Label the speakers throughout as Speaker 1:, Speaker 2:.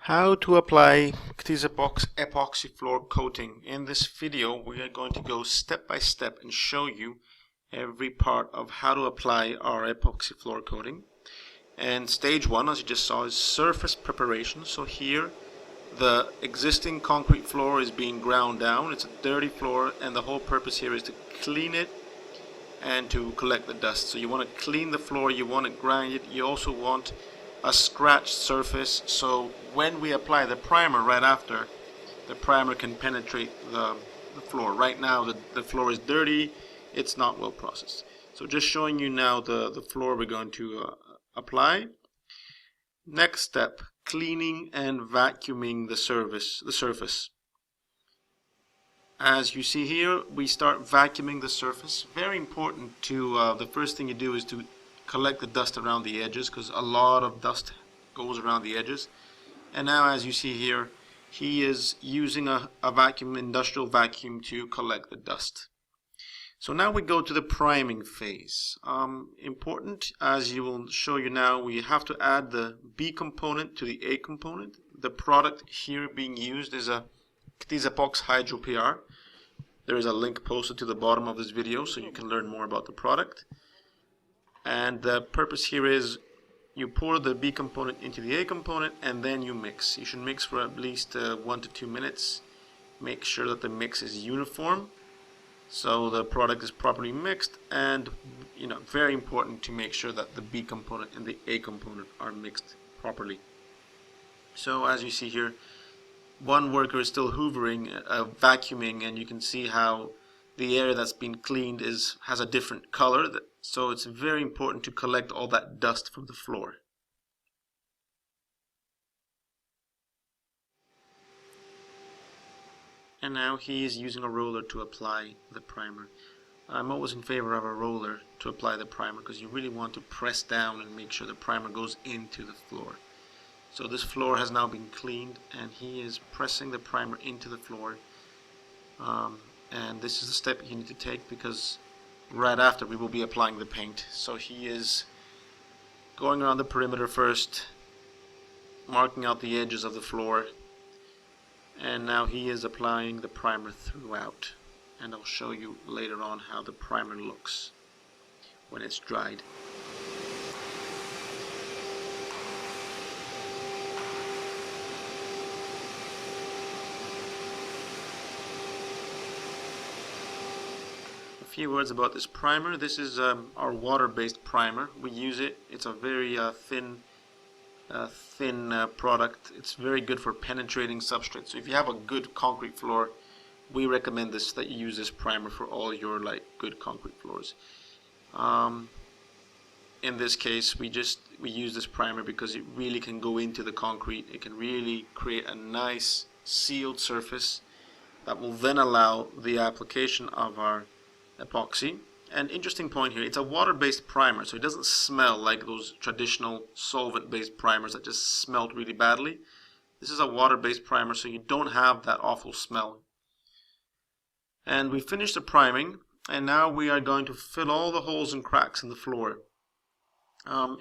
Speaker 1: How to apply Ktisepox epoxy floor coating. In this video we are going to go step by step and show you every part of how to apply our epoxy floor coating. And stage one, as you just saw, is surface preparation. So here the existing concrete floor is being ground down. It's a dirty floor and the whole purpose here is to clean it and to collect the dust. So you want to clean the floor, you want to grind it, you also want a scratched surface, so when we apply the primer right after, the primer can penetrate the floor. Right now the floor is dirty, it's not well processed. So just showing you now the floor we're going to apply. Next step, cleaning and vacuuming the surface. As you see here, we start vacuuming the surface. Very important to, the first thing you do is to collect the dust around the edges, because a lot of dust goes around the edges. And now, as you see here, he is using a vacuum, industrial vacuum, to collect the dust. So now we go to the priming phase. Important, as you will show you now, we have to add the B component to the A component. The product here being used is a Ktisepox Hydro PR. There is a link posted to the bottom of this video so you can learn more about the product. And the purpose here is you pour the B component into the A component and then you mix. You should mix for at least 1 to 2 minutes. Make sure that the mix is uniform so the product is properly mixed, and very important to make sure that the B component and the A component are mixed properly. So as you see here, one worker is still hoovering, vacuuming, and you can see how the area that's been cleaned has a different color. So it's very important to collect all that dust from the floor. And now he is using a roller to apply the primer. I'm always in favor of a roller to apply the primer because you really want to press down and make sure the primer goes into the floor. So this floor has now been cleaned and he is pressing the primer into the floor. And this is the step you need to take because right after we will be applying the paint. So he is going around the perimeter first, marking out the edges of the floor, and now he is applying the primer throughout. And I'll show you later on how the primer looks when it's dried. A few words about this primer. This is our water-based primer. We use it. It's a very thin product. It's very good for penetrating substrate. So if you have a good concrete floor, we recommend that you use this primer for all your good concrete floors. In this case, we use this primer because it really can go into the concrete. It can really create a nice sealed surface that will then allow the application of our epoxy. And interesting point here, it's a water-based primer, so it doesn't smell like those traditional solvent-based primers that just smelled really badly. This is a water-based primer, so you don't have that awful smell. And we finished the priming, and now we are going to fill all the holes and cracks in the floor.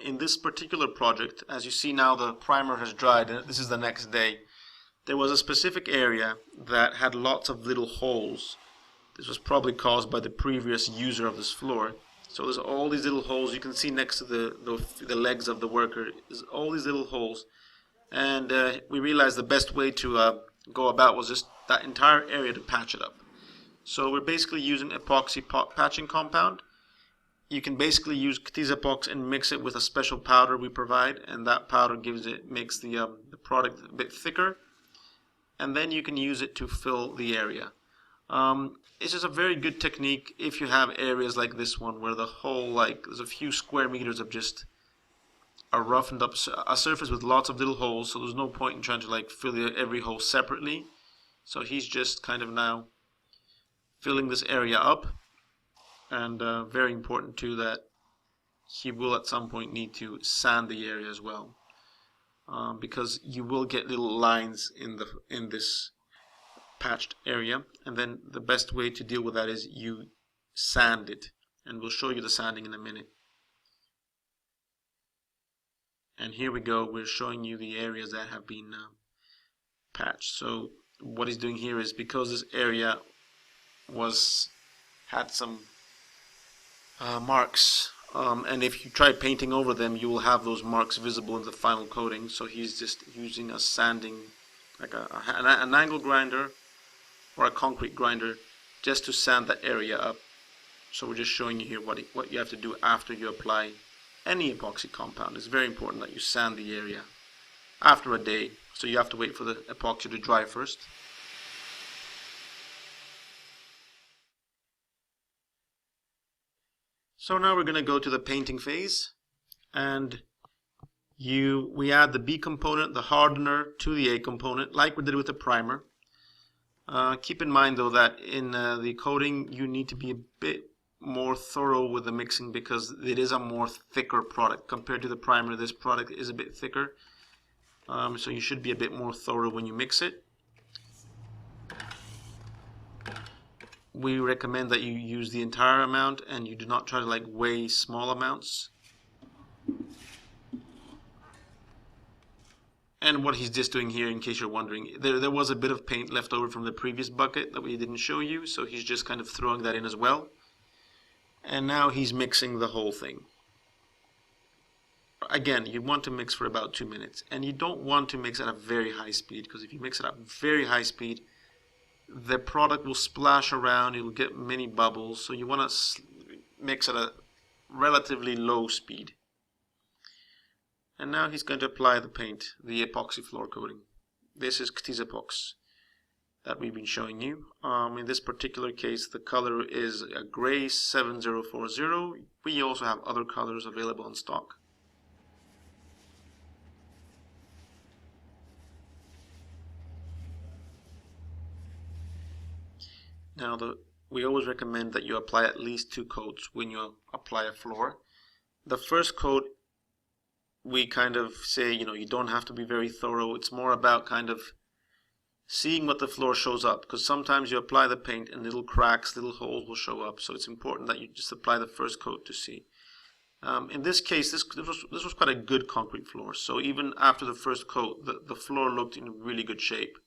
Speaker 1: In this particular project, as you see now, the primer has dried, and this is the next day. There was a specific area that had lots of little holes. This was probably caused by the previous user of this floor. So there's all these little holes. You can see next to the legs of the worker, there's all these little holes. And we realized the best way to go about was just that entire area to patch it up. So we're basically using epoxy patching compound. You can basically use Ktisepox and mix it with a special powder we provide, and that powder makes the product a bit thicker. And then you can use it to fill the area. It's just a very good technique if you have areas like this one where the whole, there's a few square meters of just a roughened up a surface with lots of little holes, so there's no point in trying to fill every hole separately. So he's just kind of now filling this area up, and very important too that he will at some point need to sand the area as well, because you will get little lines in this patched area, and then the best way to deal with that is you sand it, and we'll show you the sanding in a minute. And here we go, we're showing you the areas that have been patch. So what he's doing here is, because this area had some marks, and if you try painting over them, you will have those marks visible in the final coating. So he's just using a sanding, like an angle grinder or a concrete grinder, just to sand that area up. So we're just showing you here what you have to do after you apply any epoxy compound. It's very important that you sand the area after a day. So you have to wait for the epoxy to dry first. So now we're going to go to the painting phase, and we add the B component, the hardener, to the A component, like we did with the primer. Keep in mind though that in the coating you need to be a bit more thorough with the mixing, because it is a more thicker product compared to the primer. This product is a bit thicker, so you should be a bit more thorough when you mix it. We recommend that you use the entire amount and you do not try to like weigh small amounts. And what he's just doing here, in case you're wondering, there was a bit of paint left over from the previous bucket that we didn't show you, so he's just kind of throwing that in as well. And now he's mixing the whole thing. Again, you want to mix for about 2 minutes, and you don't want to mix at a very high speed, because if you mix it at very high speed, the product will splash around, it will get many bubbles. So you want to mix at a relatively low speed. And now he's going to apply the paint, the epoxy floor coating. This is Ktisepox that we've been showing you. In this particular case, the color is a gray 7040. We also have other colors available in stock. Now, we always recommend that you apply at least 2 coats when you apply a floor. The first coat, we kind of say, you don't have to be very thorough. It's more about kind of seeing what the floor shows up, because sometimes you apply the paint and little cracks, little holes will show up. So it's important that you just apply the first coat to see. In this case, this was quite a good concrete floor. So even after the first coat, the floor looked in really good shape.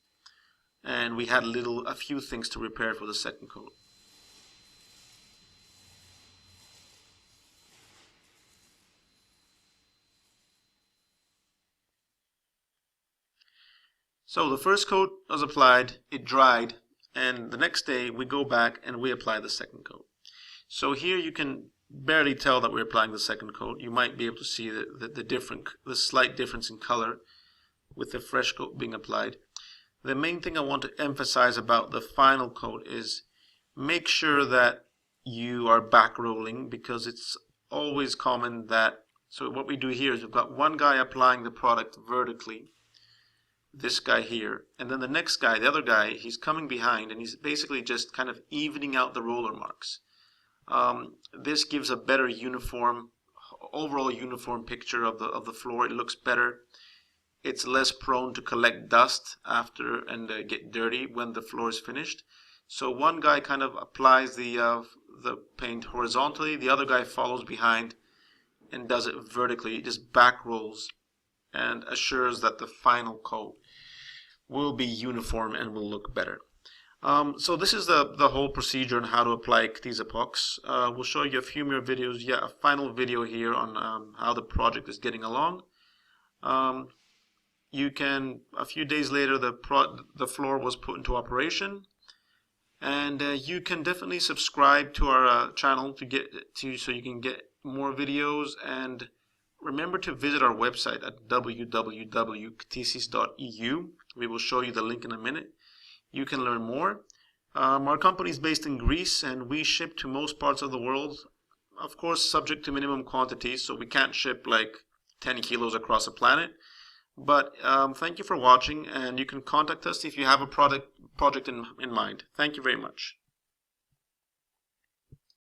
Speaker 1: And we had a few things to repair for the second coat. So the first coat was applied, it dried, and the next day we go back and we apply the second coat. So here you can barely tell that we're applying the second coat. You might be able to see the slight difference in color with the fresh coat being applied. The main thing I want to emphasize about the final coat is make sure that you are back rolling, because it's always common that, so what we do here is we've got one guy applying the product vertically, this guy here, and then the next guy, the other guy, he's coming behind and he's basically just kind of evening out the roller marks. This gives a better overall uniform picture of the floor. It looks better. It's less prone to collect dust after and get dirty when the floor is finished. So one guy kind of applies the paint horizontally, the other guy follows behind and does it vertically. It just back rolls and assures that the final coat will be uniform and will look better. So this is the whole procedure on how to apply Ktisepox. We'll show you a few more videos, a final video here on how the project is getting along. A few days later, the floor was put into operation, and you can definitely subscribe to our channel so you can get more videos, and remember to visit our website at www.ktisis.eu. We will show you the link in a minute. You can learn more. Our company is based in Greece, and we ship to most parts of the world, of course subject to minimum quantities, so we can't ship like 10 kilos across the planet. But thank you for watching, and you can contact us if you have a project in mind. Thank you very much.